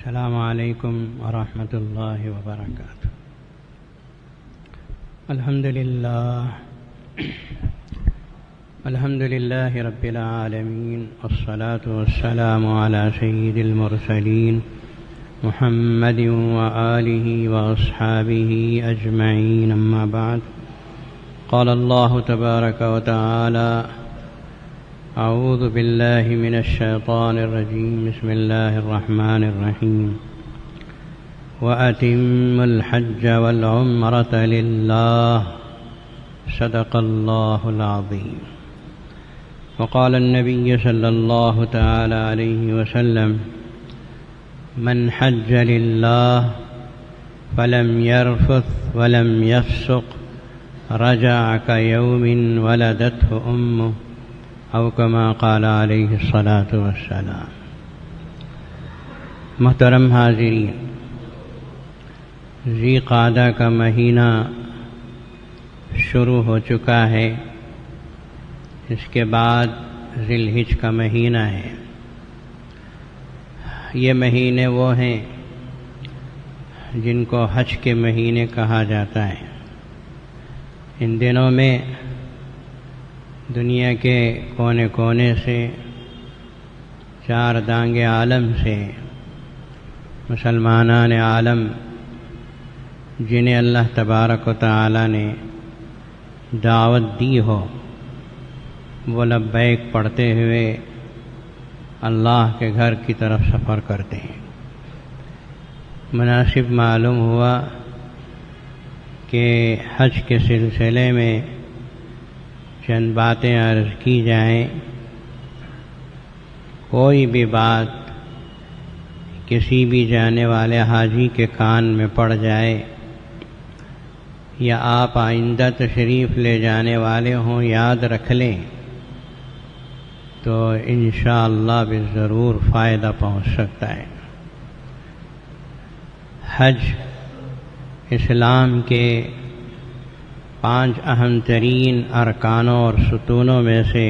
السلام علیکم ورحمۃ اللہ وبرکاتہ۔ الحمد للہ رب العالمین، والصلاة والسلام علی سید المرسلین محمد وآلہ واصحابہ اجمعین، اما بعد، قال اللہ تبارک وتعالی: اعوذ باللہ من الشیطان الرجیم، بسم اللہ الرحمن الرحیم، وَأَتِمُّوا الْحَجَّ وَالْعُمْرَةَ لِلَّهِ صدق اللہ العظیم۔ وقال النبی صلی اللہ تعالی علیہ وسلم: من حج للہ فلم يرفث ولم يفسق رجع كيوم ولدته أمه، او کما قال علیہ الصلاۃ والسلام۔ محترم حاضرین، ذی قعدہ کا مہینہ شروع ہو چکا ہے، اس کے بعد ذی الحجہ کا مہینہ ہے۔ یہ مہینے وہ ہیں جن کو حج کے مہینے کہا جاتا ہے۔ ان دنوں میں دنیا کے کونے کونے سے، چار دانگ عالم سے مسلمانان عالم، جنہیں اللہ تبارک و تعالی نے دعوت دی ہو، وہ لبیک پڑھتے ہوئے اللہ کے گھر کی طرف سفر کرتے ہیں۔ مناسب معلوم ہوا کہ حج کے سلسلے میں چند باتیں عرض کی جائیں۔ کوئی بھی بات کسی بھی جانے والے حاجی کے کان میں پڑ جائے، یا آپ آئندہ تشریف لے جانے والے ہوں یاد رکھ لیں، تو انشاءاللہ ضرور فائدہ پہنچ سکتا ہے۔ حج اسلام کے 5 اہم ترین ارکانوں اور ستونوں میں سے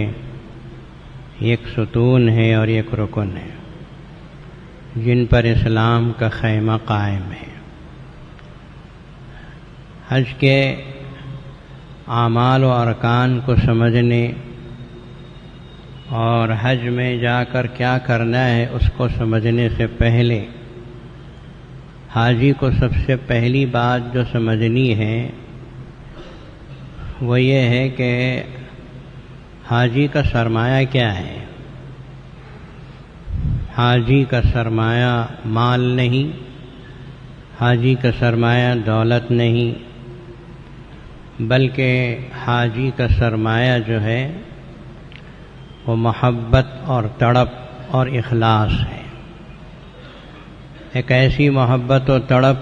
ایک ستون ہے اور ایک رکن ہے، جن پر اسلام کا خیمہ قائم ہے۔ حج کے اعمال و ارکان کو سمجھنے اور حج میں جا کر کیا کرنا ہے اس کو سمجھنے سے پہلے، حاجی کو سب سے پہلی بات جو سمجھنی ہے وہ یہ ہے کہ حاجی کا سرمایہ کیا ہے۔ حاجی کا سرمایہ مال نہیں، حاجی کا سرمایہ دولت نہیں، بلکہ حاجی کا سرمایہ جو ہے وہ محبت اور تڑپ اور اخلاص ہے۔ ایک ایسی محبت و تڑپ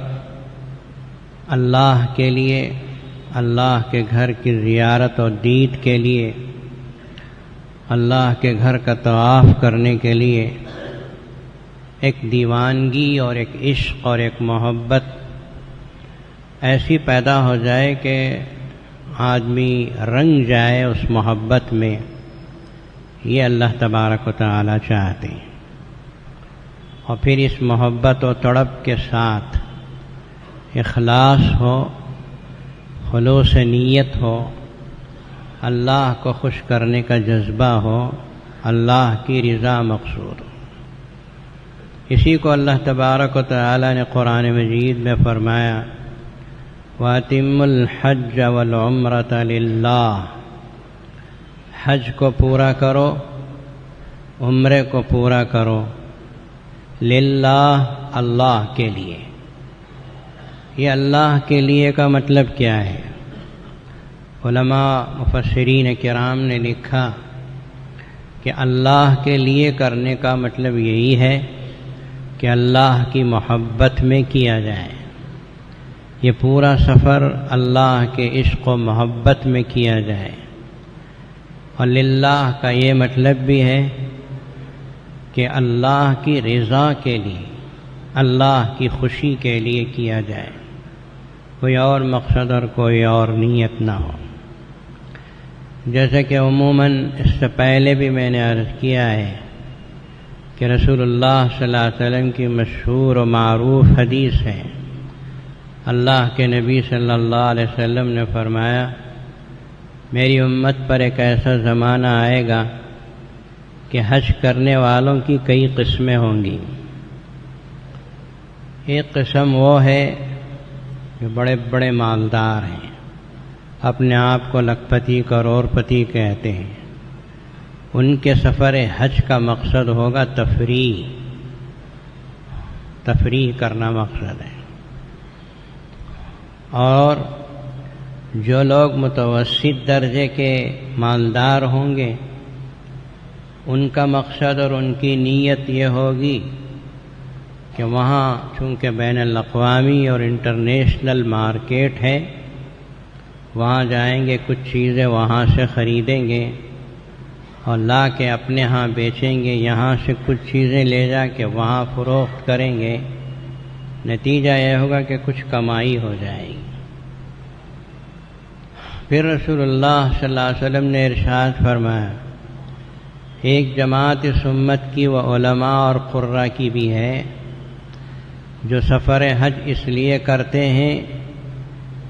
اللہ کے لیے، اللہ کے گھر کی زیارت اور دید کے لیے، اللہ کے گھر کا طواف کرنے کے لیے، ایک دیوانگی اور ایک عشق اور ایک محبت ایسی پیدا ہو جائے کہ آدمی رنگ جائے اس محبت میں۔ یہ اللہ تبارک و تعالی چاہتے ہیں۔ اور پھر اس محبت و تڑپ کے ساتھ اخلاص ہو، خلوص نیت ہو، اللہ کو خوش کرنے کا جذبہ ہو، اللہ کی رضا مقصود ہو۔ اسی کو اللہ تبارک و تعالی نے قرآن مجید میں فرمایا: وَأَتِمُّوا الْحَجَّ وَالْعُمْرَةَ لِلَّهِ۔ حج کو پورا کرو، عمرے کو پورا کرو، للہ، اللہ کے لیے۔ یہ اللہ کے لیے کا مطلب کیا ہے؟ علماء مفسرین کرام نے لکھا کہ اللہ کے لیے کرنے کا مطلب یہی ہے کہ اللہ کی محبت میں کیا جائے۔ یہ پورا سفر اللہ کے عشق و محبت میں کیا جائے۔ اور للہ کا یہ مطلب بھی ہے کہ اللہ کی رضا کے لیے، اللہ کی خوشی کے لیے کیا جائے، کوئی اور مقصد اور کوئی اور نیت نہ ہو۔ جیسے کہ عموماً اس سے پہلے بھی میں نے عرض کیا ہے کہ رسول اللہ صلی اللہ علیہ وسلم کی مشہور و معروف حدیث ہے، اللہ کے نبی صلی اللہ علیہ وسلم نے فرمایا میری امت پر ایک ایسا زمانہ آئے گا کہ حج کرنے والوں کی کئی قسمیں ہوں گی۔ ایک قسم وہ ہے جو بڑے بڑے مالدار ہیں، اپنے آپ کو لکھپتی کروڑ پتی کہتے ہیں، ان کے سفر حج کا مقصد ہوگا تفریح کرنا مقصد ہے۔ اور جو لوگ متوسط درجے کے مالدار ہوں گے ان کا مقصد اور ان کی نیت یہ ہوگی کہ وہاں چونکہ بین الاقوامی اور انٹرنیشنل مارکیٹ ہے، وہاں جائیں گے، کچھ چیزیں وہاں سے خریدیں گے اور لا کے اپنے ہاں بیچیں گے، یہاں سے کچھ چیزیں لے جا کے وہاں فروخت کریں گے، نتیجہ یہ ہوگا کہ کچھ کمائی ہو جائے گی۔ پھر رسول اللہ صلی اللہ علیہ وسلم نے ارشاد فرمایا ایک جماعت اس امت کی و علماء اور قراء کی بھی ہے جو سفر حج اس لیے کرتے ہیں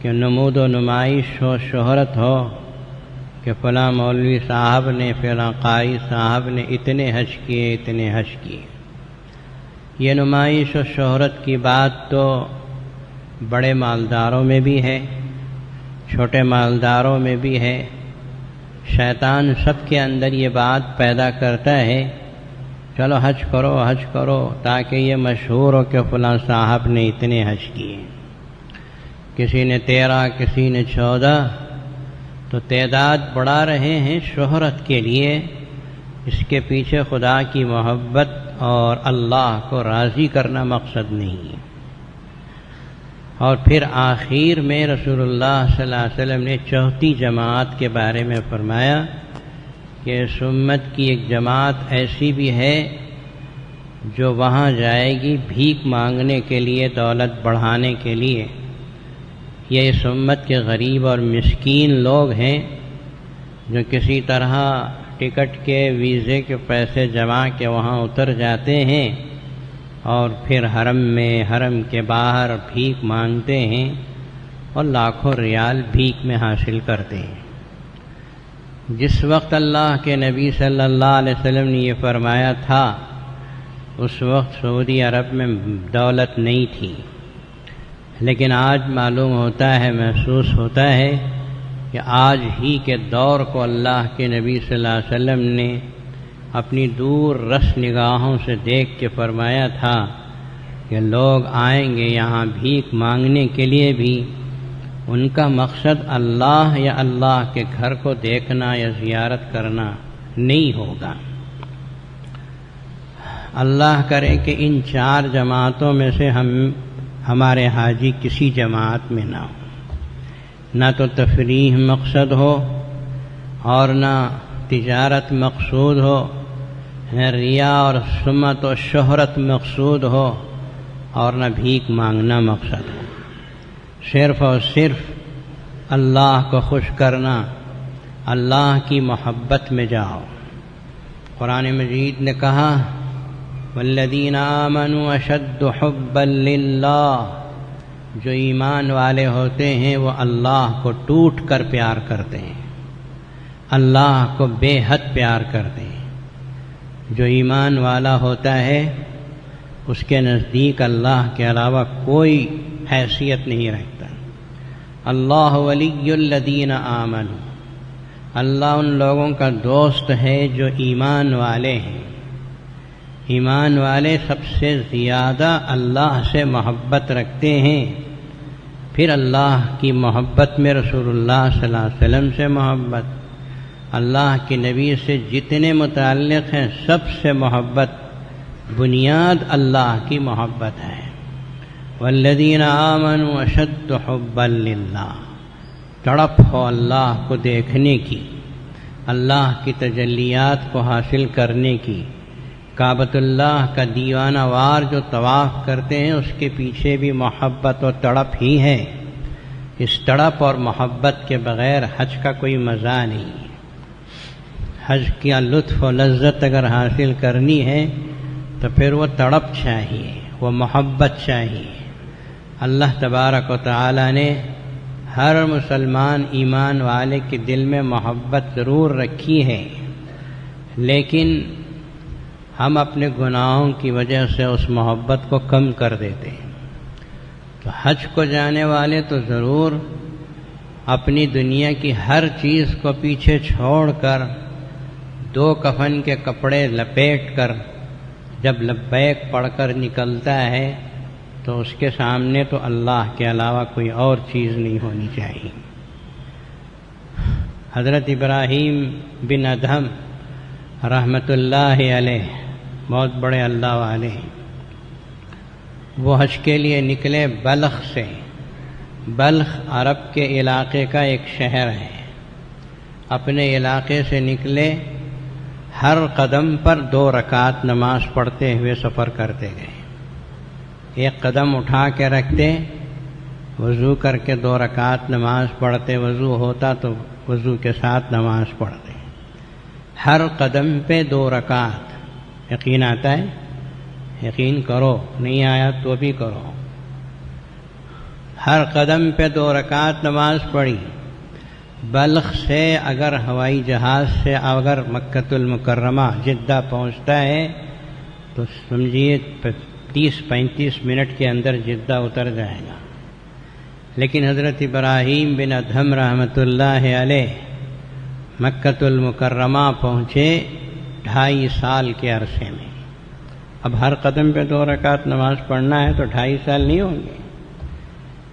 کہ نمود و نمائش ہو، شہرت ہو کہ فلاں مولوی صاحب نے، فلاں قاری صاحب نے اتنے حج کیے۔ یہ نمائش و شہرت کی بات تو بڑے مالداروں میں بھی ہے، چھوٹے مالداروں میں بھی ہے۔ شیطان سب کے اندر یہ بات پیدا کرتا ہے چلو حج کرو تاکہ یہ مشہور ہو کہ فلاں صاحب نے اتنے حج کیے، کسی نے 13، کسی نے 14، تو تعداد بڑھا رہے ہیں شہرت کے لیے، اس کے پیچھے خدا کی محبت اور اللہ کو راضی کرنا مقصد نہیں ہے۔ اور پھر آخر میں رسول اللہ صلی اللہ علیہ وسلم نے چوتھی جماعت کے بارے میں فرمایا کہ اس امت کی ایک جماعت ایسی بھی ہے جو وہاں جائے گی بھیک مانگنے کے لیے، دولت بڑھانے کے لیے۔ یہ اس امت کے غریب اور مسکین لوگ ہیں جو کسی طرح ٹکٹ کے، ویزے کے پیسے جما کے وہاں اتر جاتے ہیں اور پھر حرم کے باہر بھیک مانگتے ہیں اور لاکھوں ریال بھیک میں حاصل کرتے ہیں۔ جس وقت اللہ کے نبی صلی اللہ علیہ وسلم نے یہ فرمایا تھا اس وقت سعودی عرب میں دولت نہیں تھی، لیکن آج معلوم ہوتا ہے، محسوس ہوتا ہے کہ آج ہی کے دور کو اللہ کے نبی صلی اللہ علیہ وسلم نے اپنی دور رس نگاہوں سے دیکھ کے فرمایا تھا کہ لوگ آئیں گے یہاں بھیک مانگنے کے لیے بھی، ان کا مقصد اللہ یا اللہ کے گھر کو دیکھنا یا زیارت کرنا نہیں ہوگا۔ اللہ کرے کہ ان 4 جماعتوں میں سے ہمارے حاجی کسی جماعت میں نہ ہو، نہ تو تفریح مقصد ہو اور نہ تجارت مقصود ہو، نہ ریا اور سمت و شہرت مقصود ہو اور نہ بھیک مانگنا مقصد ہو، صرف اور صرف اللہ کو خوش کرنا، اللہ کی محبت میں جاؤ۔ قرآن مجید نے کہا والذین آمنوا اشد حبا للہ، جو ایمان والے ہوتے ہیں وہ اللہ کو ٹوٹ کر پیار کرتے ہیں، اللہ کو بے حد پیار کرتے ہیں۔ جو ایمان والا ہوتا ہے اس کے نزدیک اللہ کے علاوہ کوئی حیثیت نہیں رکھتا۔ اللہ ولی الذین آمنوا، اللہ ان لوگوں کا دوست ہے جو ایمان والے ہیں۔ ایمان والے سب سے زیادہ اللہ سے محبت رکھتے ہیں، پھر اللہ کی محبت میں رسول اللہ صلی اللہ علیہ وسلم سے محبت، اللہ کے نبی سے جتنے متعلق ہیں سب سے محبت، بنیاد اللہ کی محبت ہے۔ والذین آمنوا اشد حبا للہ، تڑپ ہو اللہ کو دیکھنے کی، اللہ کی تجلیات کو حاصل کرنے کی۔ کعبۃ اللہ کا دیوانہ وار جو طواف کرتے ہیں اس کے پیچھے بھی محبت و تڑپ ہی ہے۔ اس تڑپ اور محبت کے بغیر حج کا کوئی مزہ نہیں۔ حج کا لطف و لذت اگر حاصل کرنی ہے تو پھر وہ تڑپ چاہیے، وہ محبت چاہیے۔ اللہ تبارک و تعالی نے ہر مسلمان ایمان والے کے دل میں محبت ضرور رکھی ہے، لیکن ہم اپنے گناہوں کی وجہ سے اس محبت کو کم کر دیتے ہیں۔ تو حج کو جانے والے تو ضرور اپنی دنیا کی ہر چیز کو پیچھے چھوڑ کر 2 کفن کے کپڑے لپیٹ کر جب لبیک پڑھ کر نکلتا ہے تو اس کے سامنے تو اللہ کے علاوہ کوئی اور چیز نہیں ہونی چاہیے۔ حضرت ابراہیم بن ادہم رحمۃ اللہ علیہ بہت بڑے اللہ والے ہیں، وہ حج کے لیے نکلے بلخ سے۔ بلخ عرب کے علاقے کا ایک شہر ہے۔ اپنے علاقے سے نکلے، ہر قدم پر 2 رکعت نماز پڑھتے ہوئے سفر کرتے گئے۔ ایک قدم اٹھا کے رکھتے، وضو کر کے 2 رکعت نماز پڑھتے، وضو ہوتا تو وضو کے ساتھ نماز پڑھتے۔ ہر قدم پہ 2 رکعت۔ یقین آتا ہے؟ یقین کرو، نہیں آیا تو بھی کرو۔ ہر قدم پہ 2 رکعت نماز پڑھی۔ بلخ سے اگر ہوائی جہاز سے اگر مکۃ المکرمہ جدہ پہنچتا ہے تو سمجھیے 30-35 منٹ کے اندر جدہ اتر جائے گا، لیکن حضرت ابراہیم بن ادہم رحمۃ اللہ علیہ مکۃ المکرمہ پہنچے 2.5 سال کے عرصے میں۔ اب ہر قدم پہ 2 رکعت نماز پڑھنا ہے تو 2.5 سال نہیں ہوں گے۔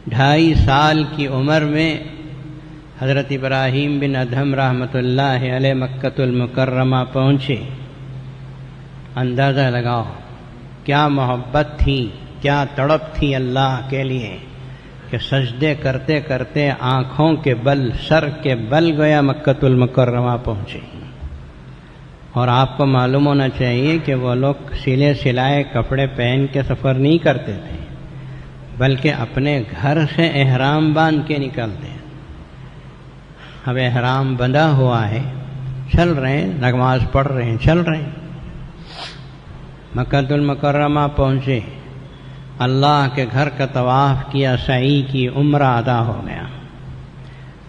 2.5 سال کی عمر میں حضرت ابراہیم بن ادہم رحمۃ اللہ علیہ مکۃ المکرمہ پہنچے۔ اندازہ لگاؤ کیا محبت تھی، کیا تڑپ تھی اللہ کے لیے کہ سجدے کرتے کرتے آنکھوں کے بل، سر کے بل گویا مکۃ المکرمہ پہنچے۔ اور آپ کو معلوم ہونا چاہیے کہ وہ لوگ سلے سلائے کپڑے پہن کے سفر نہیں کرتے تھے، بلکہ اپنے گھر سے احرام باندھ کے نکلتے۔ اب احرام بندھا ہوا ہے، چل رہے ہیں، نماز پڑھ رہے ہیں، چل رہے ہیں۔ مکۃ المکرمہ پہنچے، اللہ کے گھر کا طواف کیا، سعی کی، عمرہ ادا ہو گیا۔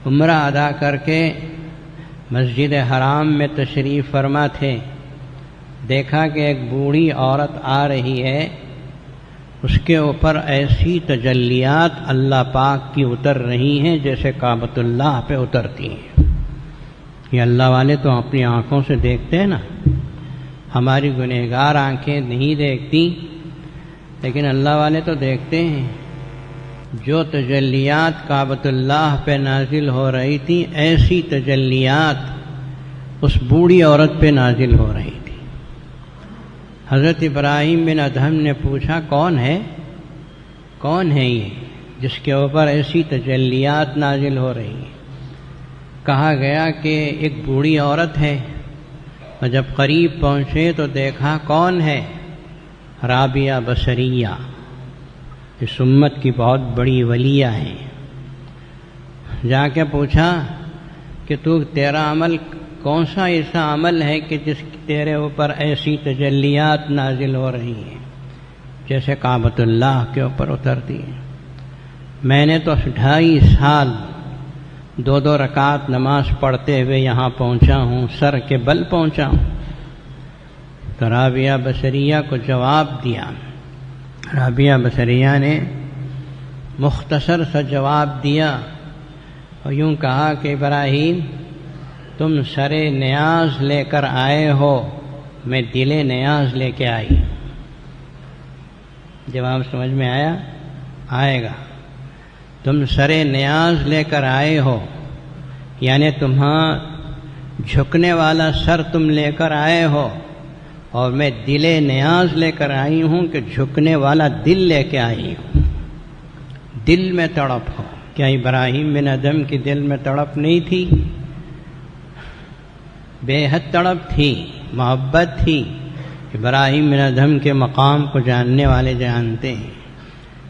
عمرہ ادا کر کے مسجد حرام میں تشریف فرما تھے، دیکھا کہ ایک بوڑھی عورت آ رہی ہے، اس کے اوپر ایسی تجلیات اللہ پاک کی اتر رہی ہیں جیسے کعبۃ اللہ پہ اترتی ہیں۔ یہ اللہ والے تو اپنی آنکھوں سے دیکھتے ہیں نا، ہماری گنہگار آنکھیں نہیں دیکھتی، لیکن اللہ والے تو دیکھتے ہیں۔ جو تجلیات کعبۃ اللہ پہ نازل ہو رہی تھی، ایسی تجلیات اس بوڑھی عورت پہ نازل ہو رہی تھی۔ حضرت ابراہیم بن ادہم نے پوچھا کون ہے یہ جس کے اوپر ایسی تجلیات نازل ہو رہی ہیں؟ کہا گیا کہ ایک بوڑھی عورت ہے، اور جب قریب پہنچے تو دیکھا کون ہے؟ رابعہ بصریہ، اس امت کی بہت بڑی ولیہ ہیں۔ جا کے پوچھا کہ تیرا عمل کون سا ایسا عمل ہے کہ جس تیرے اوپر ایسی تجلیات نازل ہو رہی ہیں جیسے کعبۃ اللہ کے اوپر اترتی ہیں؟ میں نے تو 2.5 سال 2 رکعت نماز پڑھتے ہوئے یہاں پہنچا ہوں، سر کے بل پہنچا ہوں۔ تو رابعہ بصریہ کو جواب دیا۔ رابعہ بصریہ نے مختصر سا جواب دیا اور یوں کہا کہ ابراہیم تم سر نیاز لے کر آئے ہو، میں دل نیاز لے کے آئی۔ جواب سمجھ میں آیا؟ آئے گا۔ تم سر نیاز لے کر آئے ہو، یعنی تمہاں جھکنے والا سر تم لے کر آئے ہو، اور میں دل نیاز لے کر آئی ہوں کہ جھکنے والا دل لے کے آئی ہوں۔ دل میں تڑپ ہو۔ کیا ابراہیم بن ادہم کی دل میں تڑپ نہیں تھی؟ بے حد تڑپ تھی، محبت تھی۔ ابراہیم بن ادہم کے مقام کو جاننے والے جانتے ہیں،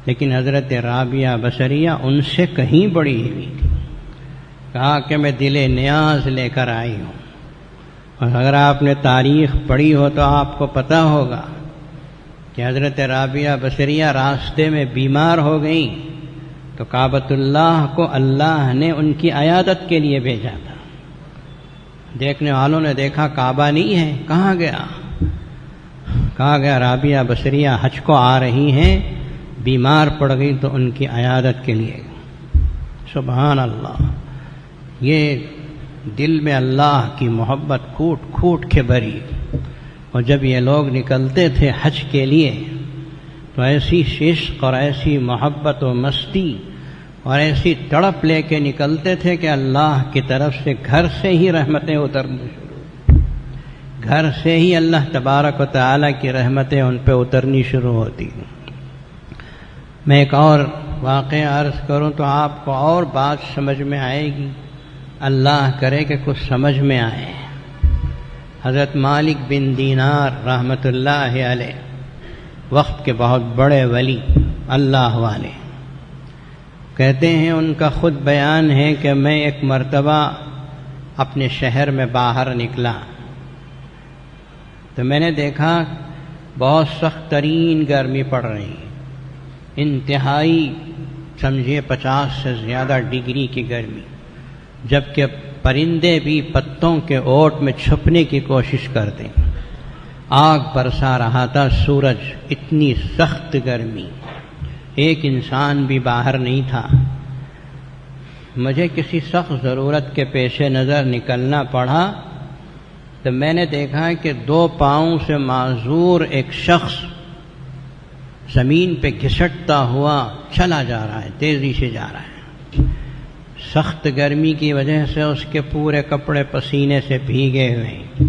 لیکن حضرت رابعہ بصریہ ان سے کہیں بڑی ہوئی تھی۔ کہا کہ میں دل نیاز لے کر آئی ہوں۔ اور اگر آپ نے تاریخ پڑھی ہو تو آپ کو پتہ ہوگا کہ حضرت رابعہ بصریہ راستے میں بیمار ہو گئیں تو کعبۃ اللہ کو اللہ نے ان کی عیادت کے لیے بھیجا تھا۔ دیکھنے والوں نے دیکھا کعبہ نہیں ہے، کہاں گیا؟ کہا گیا رابعہ بصریہ حج کو آ رہی ہیں، بیمار پڑ گئی تو ان کی عیادت کے لیے۔ سبحان اللہ، یہ دل میں اللہ کی محبت کھوٹ کھوٹ کے بھری۔ اور جب یہ لوگ نکلتے تھے حج کے لیے تو ایسی عشق اور ایسی محبت و مستی اور ایسی تڑپ لے کے نکلتے تھے کہ اللہ کی طرف سے گھر سے ہی رحمتیں اترنی شروع، گھر سے ہی اللہ تبارک و تعالیٰ کی رحمتیں ان پہ اترنی شروع ہوتی۔ میں ایک اور واقعہ عرض کروں تو آپ کو اور بات سمجھ میں آئے گی، اللہ کرے کہ کچھ سمجھ میں آئے۔ حضرت مالک بن دینار رحمۃ اللہ علیہ وقت کے بہت بڑے ولی اللہ والے، کہتے ہیں ان کا خود بیان ہے کہ میں ایک مرتبہ اپنے شہر میں باہر نکلا تو میں نے دیکھا بہت سخت ترین گرمی پڑ رہی، انتہائی سمجھیے 50 سے زیادہ ڈگری کی گرمی، جبکہ پرندے بھی پتوں کے اوٹ میں چھپنے کی کوشش کرتے، آگ برسا رہا تھا سورج، اتنی سخت گرمی، ایک انسان بھی باہر نہیں تھا۔ مجھے کسی سخت ضرورت کے پیش نظر نکلنا پڑا تو میں نے دیکھا کہ 2 پاؤں سے معذور ایک شخص زمین پہ گھسٹتا ہوا چلا جا رہا ہے، تیزی سے جا رہا ہے۔ سخت گرمی کی وجہ سے اس کے پورے کپڑے پسینے سے بھیگے ہوئے ہیں،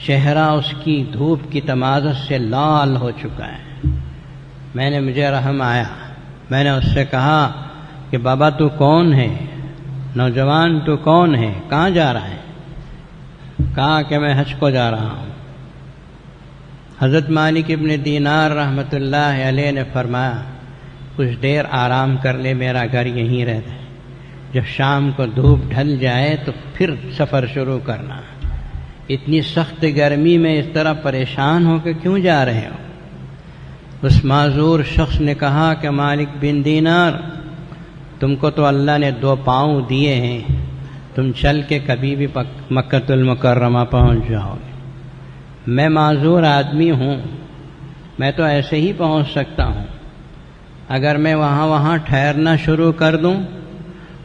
چہرہ اس کی دھوپ کی تمازت سے لال ہو چکا ہے۔ مجھے رحم آیا، میں نے اس سے کہا کہ بابا تو کون ہے؟ نوجوان تو کون ہے؟ کہاں جا رہا ہے؟ کہا کہ میں حج کو جا رہا ہوں۔ حضرت مالک ابن دینار رحمۃ اللہ علیہ نے فرمایا کچھ دیر آرام کر لے، میرا گھر یہیں رہتا ہے، جب شام کو دھوپ ڈھل جائے تو پھر سفر شروع کرنا۔ اتنی سخت گرمی میں اس طرح پریشان ہو کے کیوں جا رہے ہو؟ اس معذور شخص نے کہا کہ مالک بن دینار، تم کو تو اللہ نے 2 پاؤں دیے ہیں، تم چل کے کبھی بھی مکۃ المکرمہ پہنچ جاؤ گے۔ میں معذور آدمی ہوں، میں تو ایسے ہی پہنچ سکتا ہوں، اگر میں وہاں ٹھہرنا شروع کر دوں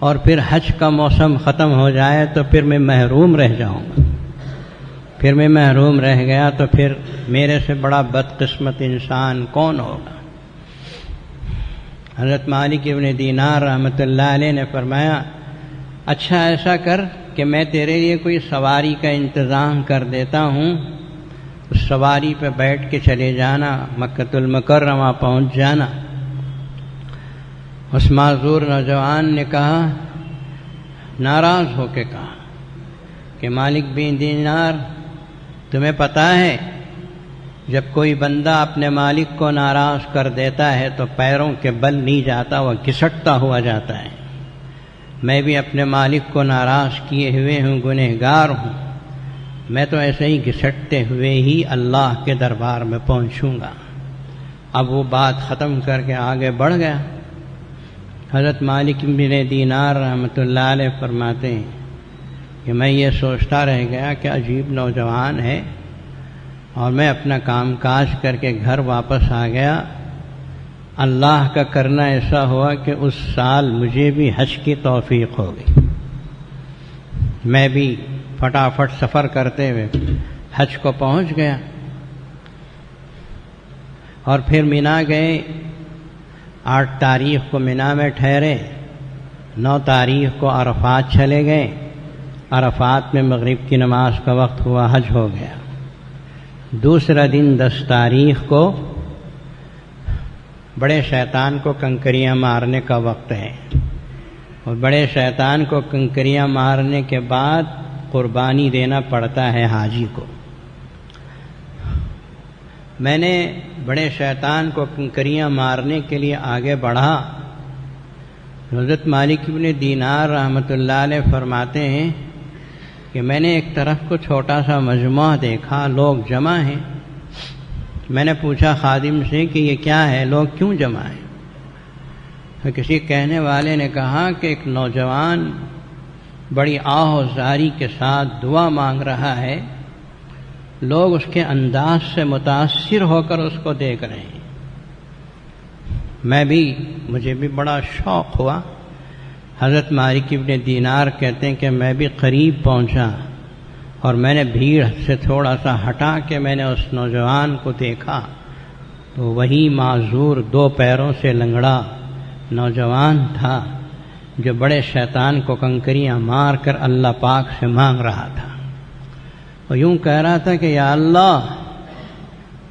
اور پھر حج کا موسم ختم ہو جائے تو پھر میں محروم رہ جاؤں گا، پھر میں محروم رہ گیا تو پھر میرے سے بڑا بدقسمت انسان کون ہوگا؟ حضرت مالک ابن دینار رحمۃ اللہ علیہ نے فرمایا اچھا ایسا کر کہ میں تیرے لیے کوئی سواری کا انتظام کر دیتا ہوں، اس سواری پہ بیٹھ کے چلے جانا، مکۃ المکرمہ پہنچ جانا۔ اس معذور نوجوان نے کہا، ناراض ہو کے کہا کہ مالک بن دینار، تمہیں پتہ ہے جب کوئی بندہ اپنے مالک کو ناراض کر دیتا ہے تو پیروں کے بل نہیں جاتا، وہ گھسٹتا ہوا جاتا ہے۔ میں بھی اپنے مالک کو ناراض کیے ہوئے ہوں، گنہگار ہوں، میں تو ایسے ہی گھسٹتے ہوئے ہی اللہ کے دربار میں پہنچوں گا۔ اب وہ بات ختم کر کے آگے بڑھ گیا۔ حضرت مالک بن دینار رحمۃ اللہ علیہ فرماتے ہیں کہ میں یہ سوچتا رہ گیا کہ عجیب نوجوان ہے، اور میں اپنا کام کاج کر کے گھر واپس آ گیا۔ اللہ کا کرنا ایسا ہوا کہ اس سال مجھے بھی حج کی توفیق ہو گئی، میں بھی فٹافٹ سفر کرتے ہوئے حج کو پہنچ گیا، اور پھر مینا گئے۔ 8 تاریخ کو مینا میں ٹھہرے، 9 تاریخ کو عرفات چلے گئے، عرفات میں مغرب کی نماز کا وقت ہوا، حج ہو گیا۔ دوسرا دن 10 تاریخ کو بڑے شیطان کو کنکریاں مارنے کا وقت ہے، اور بڑے شیطان کو کنکریاں مارنے کے بعد قربانی دینا پڑتا ہے حاجی کو۔ میں نے بڑے شیطان کو کنکریاں مارنے کے لیے آگے بڑھا۔ حضرت مالک بن دینار رحمۃ اللہ علیہ فرماتے ہیں کہ میں نے ایک طرف کو چھوٹا سا مجموعہ دیکھا، لوگ جمع ہیں، میں نے پوچھا خادم سے کہ یہ کیا ہے، لوگ کیوں جمع ہیں؟ تو کسی کہنے والے نے کہا کہ ایک نوجوان بڑی آہ و زاری کے ساتھ دعا مانگ رہا ہے، لوگ اس کے انداز سے متاثر ہو کر اس کو دیکھ رہے ہیں۔ مجھے بھی بڑا شوق ہوا۔ حضرت مالک ابن دینار کہتے ہیں کہ میں بھی قریب پہنچا اور میں نے بھیڑ سے تھوڑا سا ہٹا کے میں نے اس نوجوان کو دیکھا تو وہی معذور 2 پیروں سے لنگڑا نوجوان تھا جو بڑے شیطان کو کنکریاں مار کر اللہ پاک سے مانگ رہا تھا، اور یوں کہہ رہا تھا کہ یا اللہ،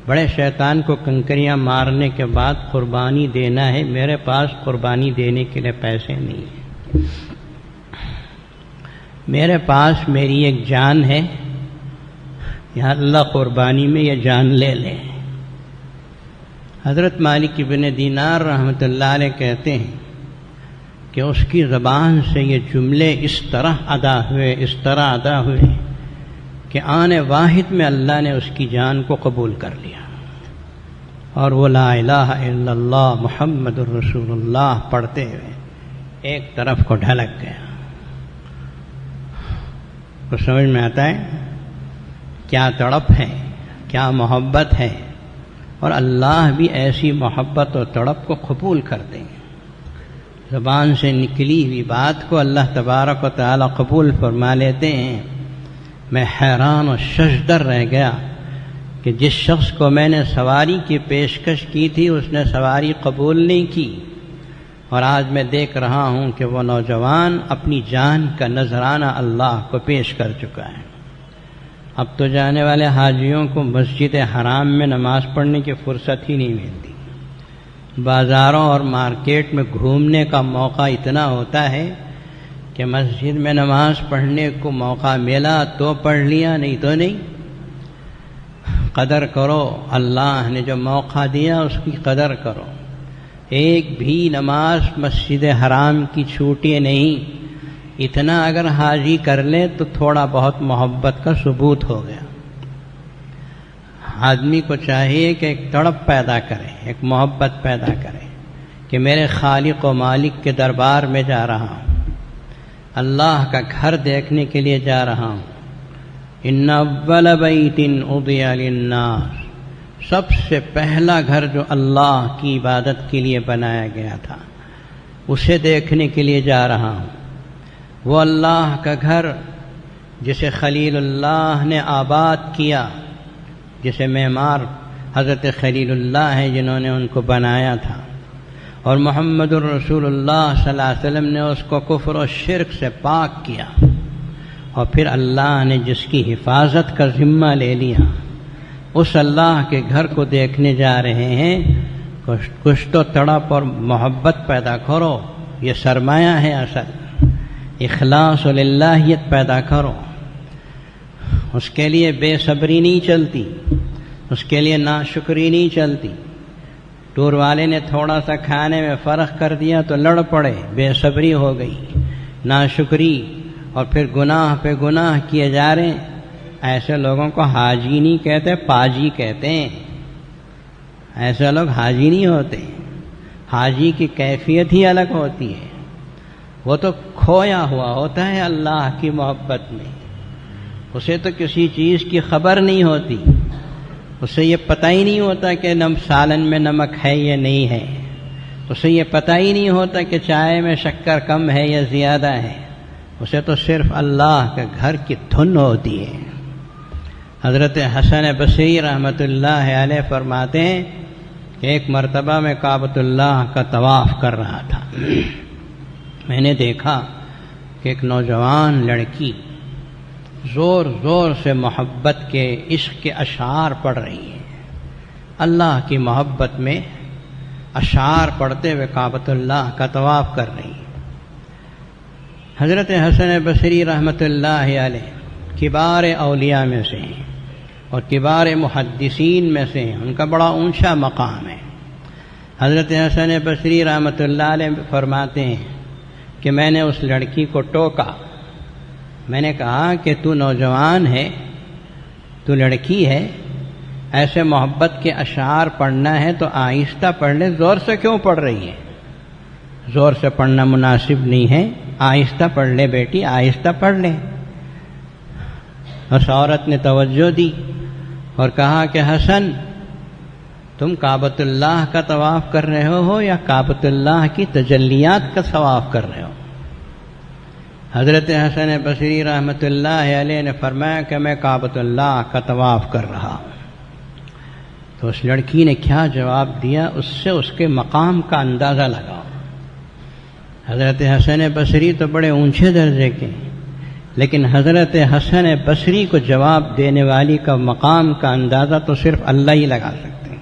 بڑے شیطان کو کنکریاں مارنے کے بعد قربانی دینا ہے، میرے پاس قربانی دینے کے لیے پیسے نہیں ہیں، میرے پاس میری ایک جان ہے، یا اللہ قربانی میں یہ جان لے لے۔ حضرت مالک ابن دینار رحمۃ اللہ علیہ کہتے ہیں کہ اس کی زبان سے یہ جملے اس طرح ادا ہوئے کہ آن واحد میں اللہ نے اس کی جان کو قبول کر لیا، اور وہ لا الہ الا اللہ محمد الرسول اللہ پڑھتے ہوئے ایک طرف کو ڈھلک گیا۔ تو سمجھ میں آتا ہے کیا تڑپ ہے، کیا محبت ہے، اور اللہ بھی ایسی محبت اور تڑپ کو قبول کرتے ہیں۔ زبان سے نکلی ہوئی بات کو اللہ تبارک و تعالی قبول فرما لیتے ہیں۔ میں حیران و ششدر رہ گیا کہ جس شخص کو میں نے سواری کی پیشکش کی تھی اس نے سواری قبول نہیں کی، اور آج میں دیکھ رہا ہوں کہ وہ نوجوان اپنی جان کا نذرانہ اللہ کو پیش کر چکا ہے۔ اب تو جانے والے حاجیوں کو مسجد حرام میں نماز پڑھنے کی فرصت ہی نہیں ملتی، بازاروں اور مارکیٹ میں گھومنے کا موقع اتنا ہوتا ہے کہ مسجد میں نماز پڑھنے کو موقع ملا تو پڑھ لیا، نہیں تو نہیں۔ قدر کرو، اللہ نے جو موقع دیا اس کی قدر کرو۔ ایک بھی نماز مسجد حرام کی چھوٹی نہیں، اتنا اگر حاجی کر لے تو تھوڑا بہت محبت کا ثبوت ہو گیا۔ آدمی کو چاہیے کہ ایک تڑپ پیدا کرے، ایک محبت پیدا کرے کہ میرے خالق و مالک کے دربار میں جا رہا ہوں، اللہ کا گھر دیکھنے کے لیے جا رہا ہوں۔ ان اول بیت وضع للناس، سب سے پہلا گھر جو اللہ کی عبادت کے لیے بنایا گیا تھا اسے دیکھنے کے لیے جا رہا ہوں۔ وہ اللہ کا گھر جسے خلیل اللہ نے آباد کیا، جسے معمار حضرت خلیل اللہ ہیں جنہوں نے ان کو بنایا تھا، اور محمد الرسول اللہ صلی اللہ علیہ وسلم نے اس کو کفر و شرک سے پاک کیا، اور پھر اللہ نے جس کی حفاظت کا ذمہ لے لیا، اس اللہ کے گھر کو دیکھنے جا رہے ہیں۔ کچھ تو تڑپ اور محبت پیدا کرو، یہ سرمایہ ہے اصل۔ اخلاص و للہیت پیدا کرو، اس کے لیے بے صبری نہیں چلتی، اس کے لیے ناشکری نہیں چلتی۔ ٹور والے نے تھوڑا سا کھانے میں فرق کر دیا تو لڑ پڑے، بے صبری ہو گئی، ناشکری، اور پھر گناہ پہ گناہ کیے جا رہے ہیں۔ ایسے لوگوں کو حاجی نہیں کہتے، پاجی کہتے ہیں۔ ایسے لوگ حاجی نہیں ہوتے، حاجی کی کیفیت ہی الگ ہوتی ہے، وہ تو کھویا ہوا ہوتا ہے اللہ کی محبت میں، اسے تو کسی چیز کی خبر نہیں ہوتی، اسے یہ پتہ ہی نہیں ہوتا کہ سالن میں نمک ہے یا نہیں ہے، اسے یہ پتہ ہی نہیں ہوتا کہ چائے میں شکر کم ہے یا زیادہ ہے، اسے تو صرف اللہ کے گھر کی دھن ہوتی ہے۔ حضرت حسن بصری رحمۃ اللہ علیہ فرماتے ہیں کہ ایک مرتبہ میں کعبۃ اللہ کا طواف کر رہا تھا، میں نے دیکھا کہ ایک نوجوان لڑکی زور زور سے محبت کے عشق کے اشعار پڑھ رہی ہے، اللہ کی محبت میں اشعار پڑھتے ہوئے کعبۃ اللہ کا طواف کر رہی ہے۔ حضرت حسن بصری رحمۃ اللہ علیہ کبار اولیاء میں سے ہیں اور کبار محدثین میں سے ہیں، ان کا بڑا اونچا مقام ہے۔ حضرت حسن بصری رحمۃ اللہ علیہ فرماتے ہیں کہ میں نے اس لڑکی کو ٹوکا، میں نے کہا کہ تو نوجوان ہے، تو لڑکی ہے، ایسے محبت کے اشعار پڑھنا ہے تو آہستہ پڑھ لیں، زور سے کیوں پڑھ رہی ہے؟ زور سے پڑھنا مناسب نہیں ہے، آہستہ پڑھ لے بیٹی، آہستہ پڑھ لیں۔ اس عورت نے توجہ دی اور کہا کہ حسن، تم کعبۃ اللہ کا طواف کر رہے ہو یا کعبۃ اللہ کی تجلیات کا طواف کر رہے ہو؟ حضرت حسن بصری رحمۃ اللہ علیہ نے فرمایا کہ میں کعبۃ اللہ کا طواف کر رہا ہوں۔ تو اس لڑکی نے کیا جواب دیا، اس سے اس کے مقام کا اندازہ لگاؤ۔ حضرت حسن بصری تو بڑے اونچے درجے کے، لیکن حضرت حسن بصری کو جواب دینے والی کا مقام کا اندازہ تو صرف اللہ ہی لگا سکتے ہیں۔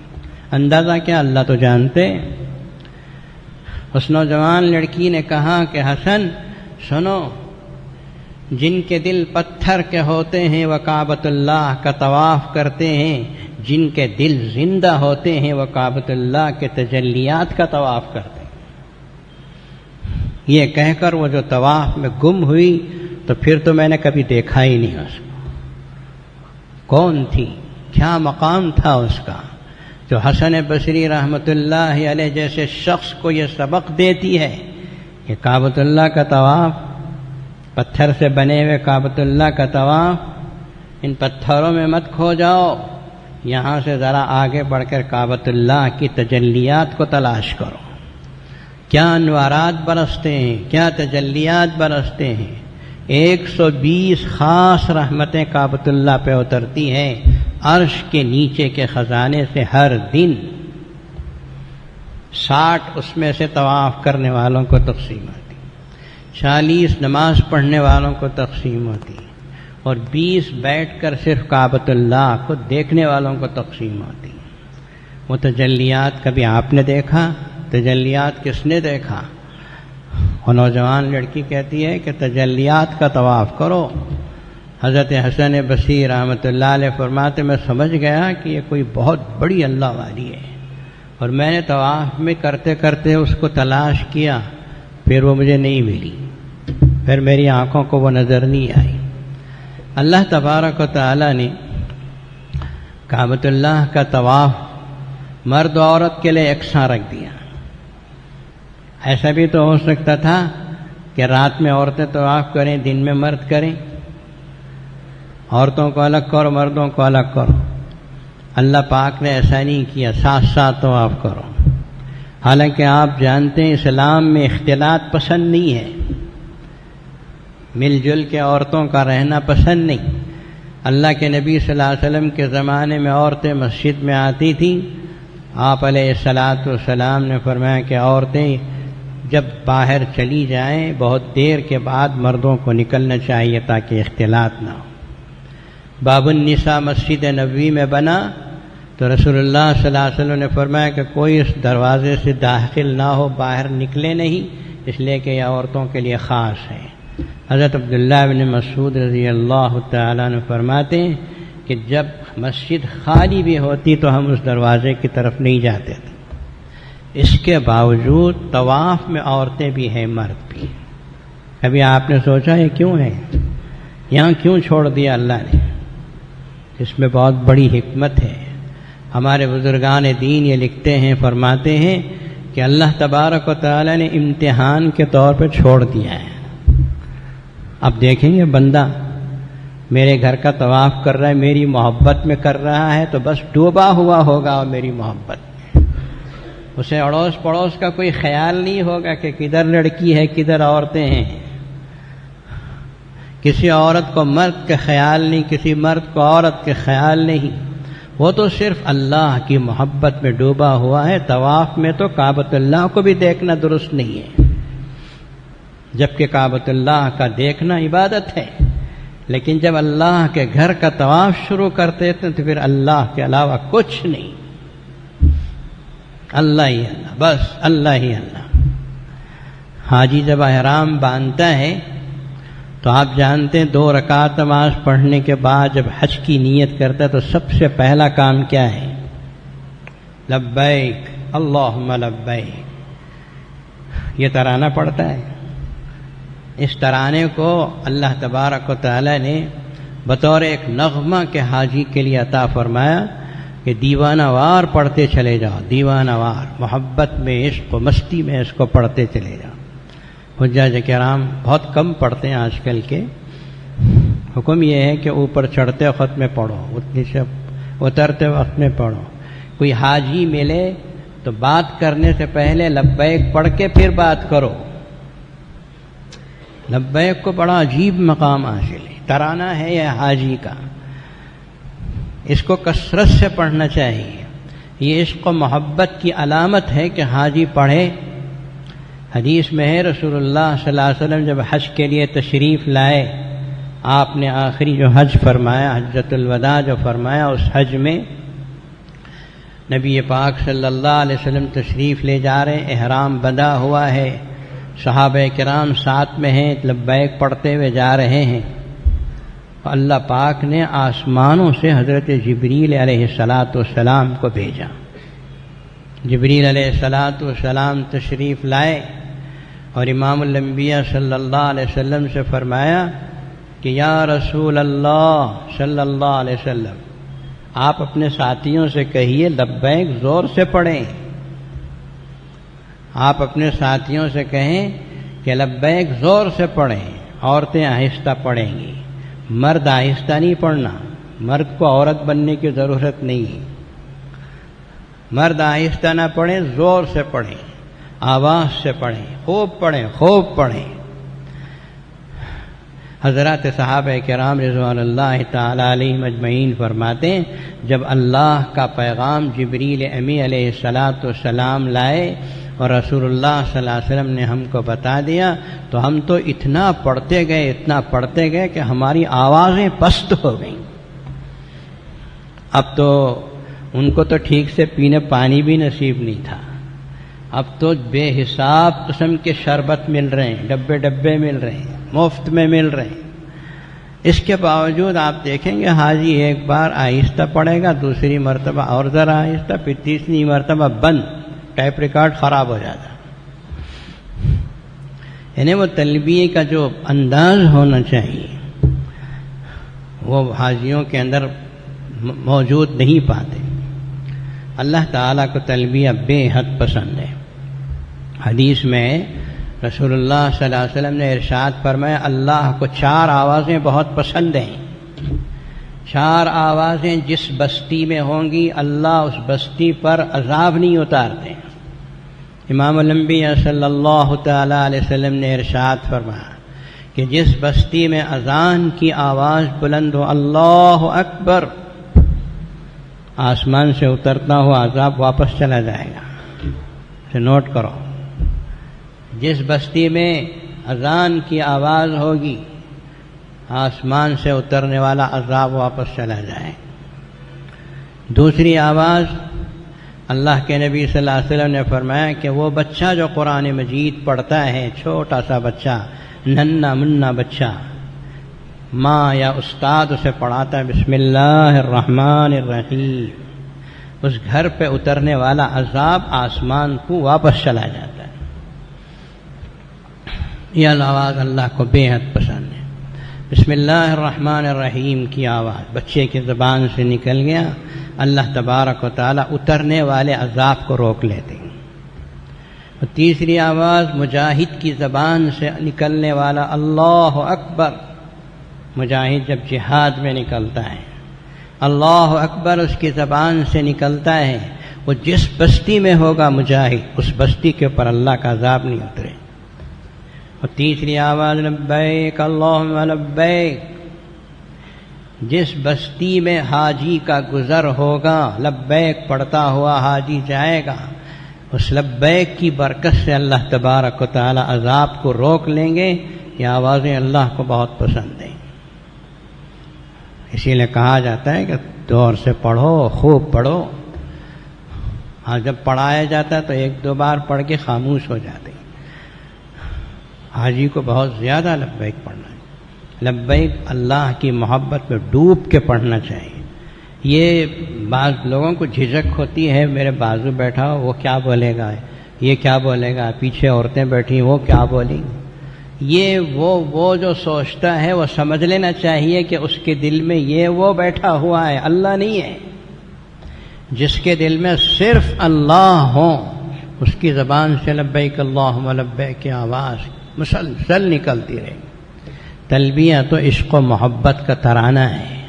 اندازہ کیا، اللہ تو جانتے۔ اس نوجوان لڑکی نے کہا کہ حسن سنو، جن کے دل پتھر کے ہوتے ہیں وہ کعبۃ اللہ کا طواف کرتے ہیں، جن کے دل زندہ ہوتے ہیں وہ کعبۃ اللہ کے تجلیات کا طواف کرتے ہیں۔ یہ کہہ کر وہ جو طواف میں گم ہوئی تو پھر تو میں نے کبھی دیکھا ہی نہیں اس کو۔ کون تھی، کیا مقام تھا اس کا، جو حسن بصری رحمۃ اللہ علیہ جیسے شخص کو یہ سبق دیتی ہے کہ کعبۃ اللہ کا طواف، پتھر سے بنے ہوئے کعبۃ اللہ کا طواف، ان پتھروں میں مت کھو جاؤ، یہاں سے ذرا آگے بڑھ کر کعبۃ اللہ کی تجلیات کو تلاش کرو۔ کیا انوارات برستے ہیں، کیا تجلیات برستے ہیں۔ 120 خاص رحمتیں کعبۃ اللہ پہ اترتی ہیں عرش کے نیچے کے خزانے سے ہر دن۔ 60 اس میں سے طواف کرنے والوں کو تقسیم ہوتی، 40 نماز پڑھنے والوں کو تقسیم ہوتی، اور 20 بیٹھ کر صرف کعبۃ اللہ کو دیکھنے والوں کو تقسیم ہوتی۔ وہ تجلیات کبھی آپ نے دیکھا؟ تجلیات کس نے دیکھا؟ وہ نوجوان لڑکی کہتی ہے کہ تجلیات کا طواف کرو۔ حضرت حسن بصری رحمۃ اللہ علیہ فرماتے میں سمجھ گیا کہ یہ کوئی بہت بڑی اللہ والی ہے، اور میں نے طواف میں کرتے کرتے اس کو تلاش کیا، پھر وہ مجھے نہیں ملی، پھر میری آنکھوں کو وہ نظر نہیں آئی۔ اللہ تبارک و تعالی نے کعبۃ اللہ کا طواف مرد و عورت کے لیے یکساں رکھ دیا۔ ایسا بھی تو ہو سکتا تھا کہ رات میں عورتیں طواف کریں، دن میں مرد کریں، عورتوں کو الگ کرو، مردوں کو الگ کرو۔ اللہ پاک نے ایسا نہیں کیا، ساتھ ساتھ طواف کرو۔ حالانکہ آپ جانتے ہیں اسلام میں اختلاط پسند نہیں ہے، مل جل کے عورتوں کا رہنا پسند نہیں۔ اللہ کے نبی صلی اللہ علیہ وسلم کے زمانے میں عورتیں مسجد میں آتی تھیں، آپ علیہ الصلاۃ والسلام نے فرمایا کہ عورتیں جب باہر چلی جائیں بہت دیر کے بعد مردوں کو نکلنا چاہیے تاکہ اختلاط نہ ہو۔ باب النساء مسجد نبوی میں بنا تو رسول اللہ صلی اللہ علیہ وسلم نے فرمایا کہ کوئی اس دروازے سے داخل نہ ہو، باہر نکلے نہیں، اس لیے کہ یہ عورتوں کے لیے خاص ہے۔ حضرت عبداللہ بن مسعود رضی اللہ تعالیٰ عنہ فرماتے ہیں کہ جب مسجد خالی بھی ہوتی تو ہم اس دروازے کی طرف نہیں جاتے تھے۔ اس کے باوجود طواف میں عورتیں بھی ہیں، مرد بھی۔ کبھی آپ نے سوچا یہ کیوں ہے، یہاں کیوں چھوڑ دیا اللہ نے؟ اس میں بہت بڑی حکمت ہے۔ ہمارے بزرگان دین یہ لکھتے ہیں، فرماتے ہیں کہ اللہ تبارک و تعالی نے امتحان کے طور پہ چھوڑ دیا ہے۔ اب دیکھیں یہ بندہ میرے گھر کا طواف کر رہا ہے، میری محبت میں کر رہا ہے، تو بس ڈوبا ہوا ہوگا اور میری محبت میں، اسے اڑوس پڑوس کا کوئی خیال نہیں ہوگا کہ کدھر لڑکی ہے کدھر عورتیں ہیں۔ کسی عورت کو مرد کا خیال نہیں، کسی مرد کو عورت کے خیال نہیں، وہ تو صرف اللہ کی محبت میں ڈوبا ہوا ہے۔ طواف میں تو کعبۃ اللہ کو بھی دیکھنا درست نہیں ہے، جبکہ کعبۃ اللہ کا دیکھنا عبادت ہے، لیکن جب اللہ کے گھر کا طواف شروع کرتے تھے تو پھر اللہ کے علاوہ کچھ نہیں، اللہ ہی اللہ، بس اللہ ہی اللہ۔ حاجی جب احرام باندھتا ہے تو آپ جانتے ہیں 2 رکعت نماز پڑھنے کے بعد جب حج کی نیت کرتا ہے تو سب سے پہلا کام کیا ہے؟ لبیک اللہم لبیک، یہ ترانہ پڑھتا ہے۔ اس ترانے کو اللہ تبارک و تعالی نے بطور ایک نغمہ کے حاجی کے لیے عطا فرمایا، کہ دیوانہ وار پڑھتے چلے جاؤ، دیوانہ وار محبت میں، عشق و مستی میں اس کو پڑھتے چلے جاؤ۔ حجاج کرام بہت کم پڑھتے ہیں آج کل کے۔ حکم یہ ہے کہ اوپر چڑھتے وقت میں پڑھو، نیچے اترتے وقت میں پڑھو۔ کوئی حاجی ملے تو بات کرنے سے پہلے لبیک پڑھ کے پھر بات کرو۔ لبیک کو بڑا عجیب مقام حاصل ہے، ترانہ ہے یہ حاجی کا، اس کو کثرت سے پڑھنا چاہیے۔ یہ عشق و محبت کی علامت ہے کہ حاجی پڑھے۔ حدیث میں ہے رسول اللہ صلی اللہ علیہ وسلم جب حج کے لیے تشریف لائے، آپ نے آخری جو حج فرمایا، حجۃ الوداع جو فرمایا، اس حج میں نبی پاک صلی اللہ علیہ وسلم تشریف لے جا رہے ہیں، احرام بندھا ہوا ہے، صحابہ کرام ساتھ میں ہیں، لبیک پڑھتے ہوئے جا رہے ہیں۔ اللہ پاک نے آسمانوں سے حضرت جبریل علیہ السلام کو بھیجا۔ جبریل علیہ السلام تشریف لائے اور امام الانبیاء صلی اللہ علیہ وسلم سے فرمایا کہ یا رسول اللہ صلی اللہ علیہ وسلم، آپ اپنے ساتھیوں سے کہیے لبیک زور سے پڑھیں۔ آپ اپنے ساتھیوں سے کہیں کہ لبیک زور سے پڑھیں، عورتیں آہستہ پڑھیں گی، مرد آہستہ نہیں پڑھنا، مرد کو عورت بننے کی ضرورت نہیں ہے، مرد آہستہ نہ پڑھیں، زور سے پڑھیں، آواز سے پڑھیں، خوب پڑھیں، خوب پڑھیں۔ حضرات صحابہ کرام رضوان اللہ تعالی علیہم اجمعین فرماتے ہیں جب اللہ کا پیغام جبریل امی علیہ السلام لائے اور رسول اللہ صلی اللہ علیہ وسلم نے ہم کو بتا دیا تو ہم تو اتنا پڑھتے گئے کہ ہماری آوازیں پست ہو گئیں۔ اب تو ان کو تو ٹھیک سے پینے پانی بھی نصیب نہیں تھا، اب تو بے حساب قسم کے شربت مل رہے ہیں، ڈبے ڈبے مل رہے ہیں، مفت میں مل رہے ہیں۔ اس کے باوجود آپ دیکھیں گے حاجی ایک بار آہستہ پڑھے گا، دوسری مرتبہ اور ذرا آہستہ، پھر تیسری مرتبہ بند، ٹیپ ریکارڈ خراب ہو جاتا۔ یعنی وہ تلبیہ کا جو انداز ہونا چاہیے وہ حاجیوں کے اندر موجود نہیں پاتے۔ اللہ تعالیٰ کو تلبیہ بے حد پسند ہے۔ حدیث میں رسول اللہ صلی اللہ علیہ وسلم نے ارشاد فرمایا اللہ کو 4 آوازیں بہت پسند ہیں، 4 آوازیں جس بستی میں ہوں گی اللہ اس بستی پر عذاب نہیں اتارتے۔ امام الانبیاء صلی اللہ تعالی علیہ وسلم نے ارشاد فرمایا کہ جس بستی میں اذان کی آواز بلند ہو اللہ اکبر، آسمان سے اترتا ہوا عذاب واپس چلا جائے گا۔ اسے نوٹ کرو، جس بستی میں اذان کی آواز ہوگی آسمان سے اترنے والا عذاب واپس چلا جائے۔ دوسری آواز اللہ کے نبی صلی اللہ علیہ وسلم نے فرمایا کہ وہ بچہ جو قرآن مجید پڑھتا ہے، چھوٹا سا بچہ، ننھا منا بچہ، ماں یا استاد اسے پڑھاتا ہے بسم اللہ الرحمن الرحیم، اس گھر پہ اترنے والا عذاب آسمان کو واپس چلا جاتا ہے۔ یہ آواز اللہ کو بے حد پسند ہے۔ بسم اللہ الرحمن الرحیم کی آواز بچے کی زبان سے نکل گیا، اللہ تبارک و تعالی اترنے والے عذاب کو روک لیتے ہیں۔ اور تیسری آواز مجاہد کی زبان سے نکلنے والا اللہ اکبر، مجاہد جب جہاد میں نکلتا ہے اللہ اکبر اس کی زبان سے نکلتا ہے، وہ جس بستی میں ہوگا مجاہد اس بستی کے اوپر اللہ کا عذاب نہیں اترے۔ اور تیسری آواز لبیک اللہم لبیک، جس بستی میں حاجی کا گزر ہوگا لبیک پڑھتا ہوا حاجی جائے گا، اس لبیک کی برکت سے اللہ تبارک و تعالی عذاب کو روک لیں گے۔ یہ آوازیں اللہ کو بہت پسند ہیں، اسی لیے کہا جاتا ہے کہ دور سے پڑھو، خوب پڑھو۔ ہاں جب پڑھایا جاتا ہے تو 1-2 بار پڑھ کے خاموش ہو جاتے ہیں۔ حاجی کو بہت زیادہ لبیک پڑھنا ہے، لبیک اللہ کی محبت میں ڈوب کے پڑھنا چاہیے۔ یہ بعض لوگوں کو جھجک ہوتی ہے، میرے بازو بیٹھا ہو وہ کیا بولے گا، یہ کیا بولے گا، پیچھے عورتیں بیٹھی وہ کیا بولیں گی۔ یہ وہ جو سوچتا ہے وہ سمجھ لینا چاہیے کہ اس کے دل میں یہ وہ بیٹھا ہوا ہے، اللہ نہیں ہے۔ جس کے دل میں صرف اللہ ہو، اس کی زبان سے لبیک اللہم لبیک کی آواز مسلسل نکلتی رہے۔ تلبیہ تو عشق و محبت کا ترانہ ہے۔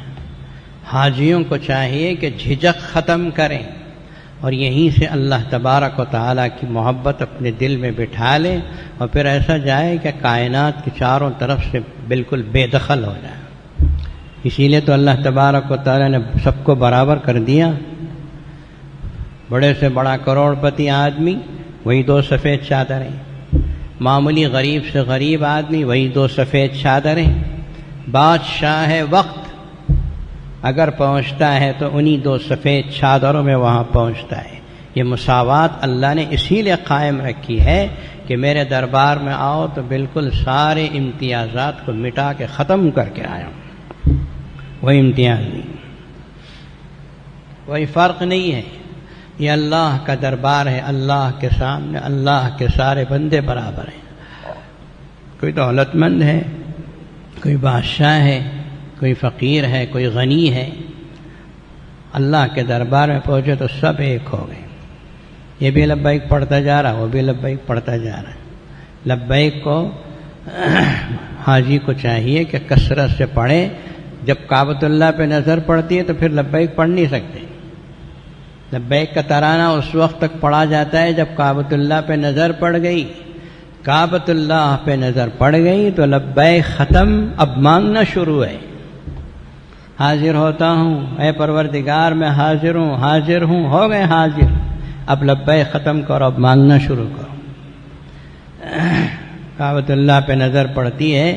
حاجیوں کو چاہیے کہ جھجک ختم کریں اور یہیں سے اللہ تبارک و تعالیٰ کی محبت اپنے دل میں بٹھا لیں، اور پھر ایسا جائے کہ کائنات کی چاروں طرف سے بالکل بے دخل ہو جائے۔ اسی لیے تو اللہ تبارک و تعالیٰ نے سب کو برابر کر دیا۔ بڑے سے بڑا کروڑ پتی آدمی وہی 2 سفید چادریں، معمولی غریب سے غریب آدمی وہی 2 سفید چادریں، بادشاہ وقت اگر پہنچتا ہے تو انہی 2 سفید چادروں میں وہاں پہنچتا ہے۔ یہ مساوات اللہ نے اسی لیے قائم رکھی ہے کہ میرے دربار میں آؤ تو بالکل سارے امتیازات کو مٹا کے ختم کر کے آیا ہوں۔ کوئی امتیاز نہیں، کوئی فرق نہیں ہے۔ یہ اللہ کا دربار ہے، اللہ کے سامنے اللہ کے سارے بندے برابر ہیں۔ کوئی دولت مند ہے، کوئی بادشاہ ہے، کوئی فقیر ہے، کوئی غنی ہے، اللہ کے دربار میں پہنچے تو سب ایک ہو گئے۔ یہ بھی لبیک پڑھتا جا رہا، وہ بھی لبیک پڑھتا جا رہا ہے۔ لبیک کو حاجی کو چاہیے کہ کثرت سے پڑھے۔ جب کعبۃ اللہ پہ نظر پڑتی ہے تو پھر لبیک پڑھ نہیں سکتے۔ لبیک کا ترانہ اس وقت تک پڑھا جاتا ہے جب کعبۃ اللہ پہ نظر پڑ گئی۔ کعبۃ اللہ پہ نظر پڑ گئی تو لبیک ختم، اب مانگنا شروع ہے۔ حاضر ہوتا ہوں اے پروردگار، میں حاضر ہوں، حاضر ہوں، ہو گئے حاضر، اب لبیک ختم کرو، اب مانگنا شروع کرو۔ کعبۃ اللہ پہ نظر پڑتی ہے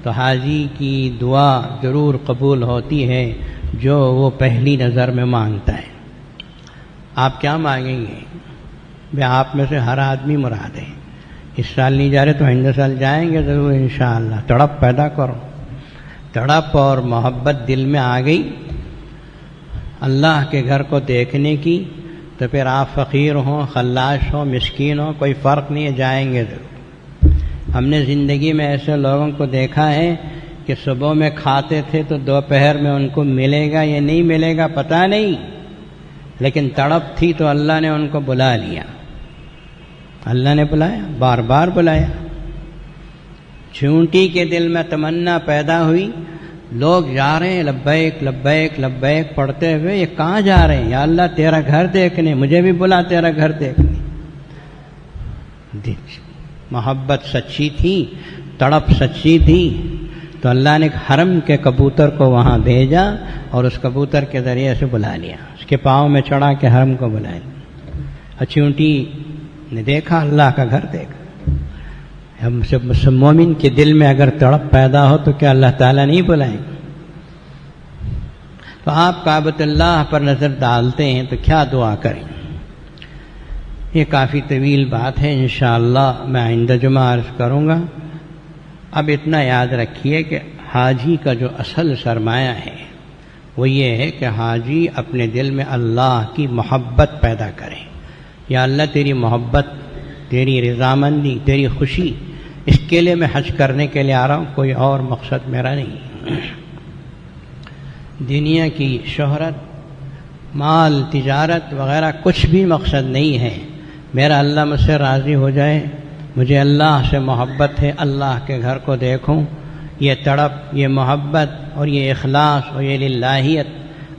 تو حاجی کی دعا ضرور قبول ہوتی ہے جو وہ پہلی نظر میں مانگتا ہے۔ آپ کیا مانگیں گے؟ بے آپ میں سے ہر آدمی مراد ہے۔ اس سال نہیں جا رہے تو آئندہ سال جائیں گے ضرور انشاءاللہ۔ تڑپ پیدا کرو، تڑپ اور محبت دل میں آ گئی اللہ کے گھر کو دیکھنے کی، تو پھر آپ فقیر ہوں، خلاش ہوں، مسکین ہوں، کوئی فرق نہیں ہے، جائیں گے ضرور۔ ہم نے زندگی میں ایسے لوگوں کو دیکھا ہے کہ صبح میں کھاتے تھے تو دوپہر میں ان کو ملے گا یا نہیں ملے گا پتہ نہیں، لیکن تڑپ تھی تو اللہ نے ان کو بلا لیا۔ اللہ نے بلایا، بار بار بلایا۔ چونٹی کے دل میں تمنا پیدا ہوئی، لوگ جا رہے ہیں لبیک لبیک لبیک پڑھتے ہوئے، یہ کہاں جا رہے ہیں؟ یا اللہ تیرا گھر دیکھنے، مجھے بھی بلا تیرا گھر دیکھنے۔ محبت سچی تھی، تڑپ سچی تھی، تو اللہ نے ایک حرم کے کبوتر کو وہاں بھیجا اور اس کبوتر کے ذریعے سے بلا لیا، اس کے پاؤں میں چڑھا کے حرم کو بلا لیا۔ چونٹی نے دیکھا اللہ کا گھر دیکھا۔ ہم سب مومن کے دل میں اگر تڑپ پیدا ہو تو کیا اللہ تعالیٰ نہیں بلائیں؟ تو آپ کعبۃ اللہ پر نظر ڈالتے ہیں تو کیا دعا کریں؟ یہ کافی طویل بات ہے، انشاءاللہ میں آئندہ جمعہ عرض کروں گا۔ اب اتنا یاد رکھیے کہ حاجی کا جو اصل سرمایہ ہے وہ یہ ہے کہ حاجی اپنے دل میں اللہ کی محبت پیدا کرے۔ یا اللہ تیری محبت، تیری رضامندی، تیری خوشی، اس کے لیے میں حج کرنے کے لیے آ رہا ہوں، کوئی اور مقصد میرا نہیں۔ دنیا کی شہرت، مال، تجارت وغیرہ کچھ بھی مقصد نہیں ہے۔ میرا اللہ مجھ سے راضی ہو جائے، مجھے اللہ سے محبت ہے، اللہ کے گھر کو دیکھوں۔ یہ تڑپ، یہ محبت اور یہ اخلاص اور یہ للہیت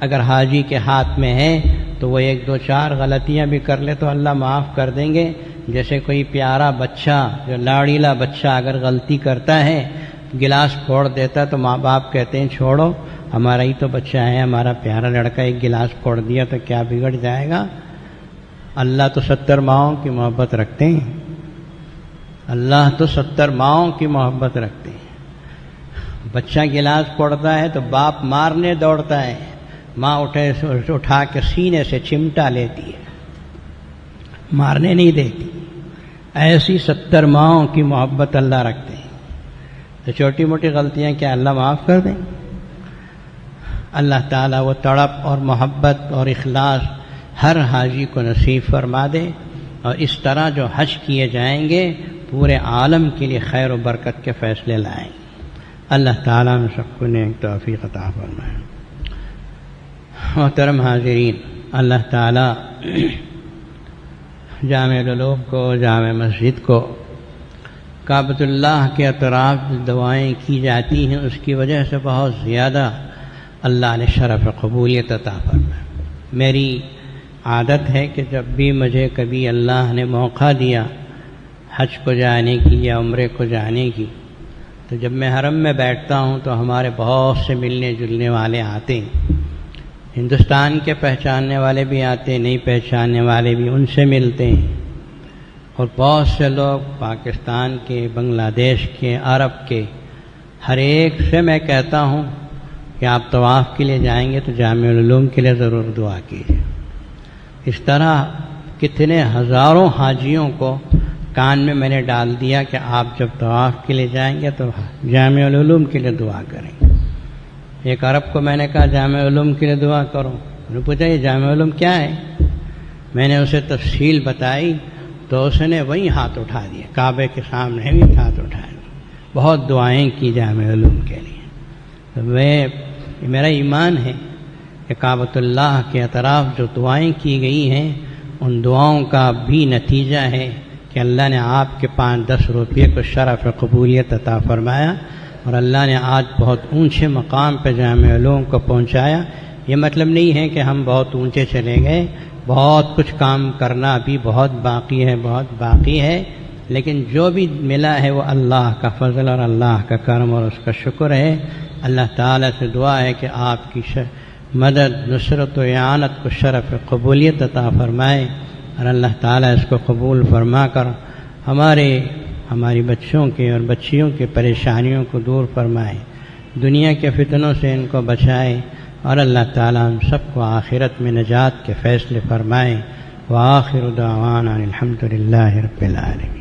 اگر حاجی کے ہاتھ میں ہے تو وہ 1-2-4 غلطیاں بھی کر لے تو اللہ معاف کر دیں گے۔ جیسے کوئی پیارا بچہ، جو لاڑیلا بچہ اگر غلطی کرتا ہے، گلاس پھوڑ دیتا تو ماں باپ کہتے ہیں چھوڑو، ہمارا ہی تو بچہ ہے، ہمارا پیارا لڑکا ایک گلاس پھوڑ دیا تو کیا بگڑ جائے گا؟ اللہ تو 70 ماؤں کی محبت رکھتے ہیں، اللہ تو 70 ماؤں کی محبت رکھتے ہیں۔ بچہ گلاس پھوڑتا ہے تو باپ مارنے دوڑتا ہے، ماں اٹھا کے سینے سے چمٹا لیتی ہے، مارنے نہیں دیتی۔ ایسی 70 ماؤں کی محبت اللہ رکھتے ہیں، تو چھوٹی موٹی غلطیاں کیا اللہ معاف کر دیں؟ اللہ تعالیٰ وہ تڑپ اور محبت اور اخلاص ہر حاجی کو نصیب فرما دے، اور اس طرح جو حج کیے جائیں گے پورے عالم کے لیے خیر و برکت کے فیصلے لائیں۔ اللہ تعالیٰ ہم سب کو نیک توفیق عطا فرمائے۔ محترم حاضرین، اللہ تعالیٰ جامع العلوم کو، جامع مسجد کو، کعبۃ اللہ کے اطراف دعائیں کی جاتی ہیں، اس کی وجہ سے بہت زیادہ اللہ نے شرف قبولیت عطا فرمایا۔ میری عادت ہے کہ جب بھی مجھے کبھی اللہ نے موقع دیا حج کو جانے کی یا عمرے کو جانے کی، تو جب میں حرم میں بیٹھتا ہوں تو ہمارے بہت سے ملنے جلنے والے آتے ہیں، ہندوستان کے پہچاننے والے بھی آتے ہیں، نہیں پہچاننے والے بھی ان سے ملتے ہیں، اور بہت سے لوگ پاکستان کے، بنگلہ دیش کے، عرب کے، ہر ایک سے میں کہتا ہوں کہ آپ طواف کے لیے جائیں گے تو جامع العلوم کے لیے ضرور دعا کیجیے۔ اس طرح کتنے ہزاروں حاجیوں کو کان میں نے ڈال دیا کہ آپ جب طواف کے لیے جائیں گے تو جامع العلوم کے لیے دعا کریں۔ ایک عرب کو میں نے کہا جامع العلوم کے لیے دعا کرو، انہوں نے پوچھا یہ جامع العلوم کیا ہے؟ میں نے اسے تفصیل بتائی تو اس نے وہی ہاتھ اٹھا دیا، کعبے کے سامنے بھی ہاتھ اٹھایا، بہت دعائیں کی جامع العلوم کے لیے۔ تو میرا ایمان ہے کہ کعبۃ اللہ کے اطراف جو دعائیں کی گئی ہیں ان دعاؤں کا بھی نتیجہ ہے کہ اللہ نے آپ کے 5-10 روپے کو شرف قبولیت عطا فرمایا، اور اللہ نے آج بہت اونچے مقام پہ جامع علوم کو پہنچایا۔ یہ مطلب نہیں ہے کہ ہم بہت اونچے چلے گئے، بہت کچھ کام کرنا بھی بہت باقی ہے، لیکن جو بھی ملا ہے وہ اللہ کا فضل اور اللہ کا کرم اور اس کا شکر ہے۔ اللہ تعالیٰ سے دعا ہے کہ آپ کی مدد، نصرت و اعانت کو شرف قبولیت عطا فرمائے، اور اللہ تعالیٰ اس کو قبول فرما کر ہماری بچوں کے اور بچیوں کے پریشانیوں کو دور فرمائے، دنیا کے فتنوں سے ان کو بچائے، اور اللہ تعالیٰ ہم سب کو آخرت میں نجات کے فیصلے فرمائے۔ وآخر دعوانا الحمد للہ رب العالمین۔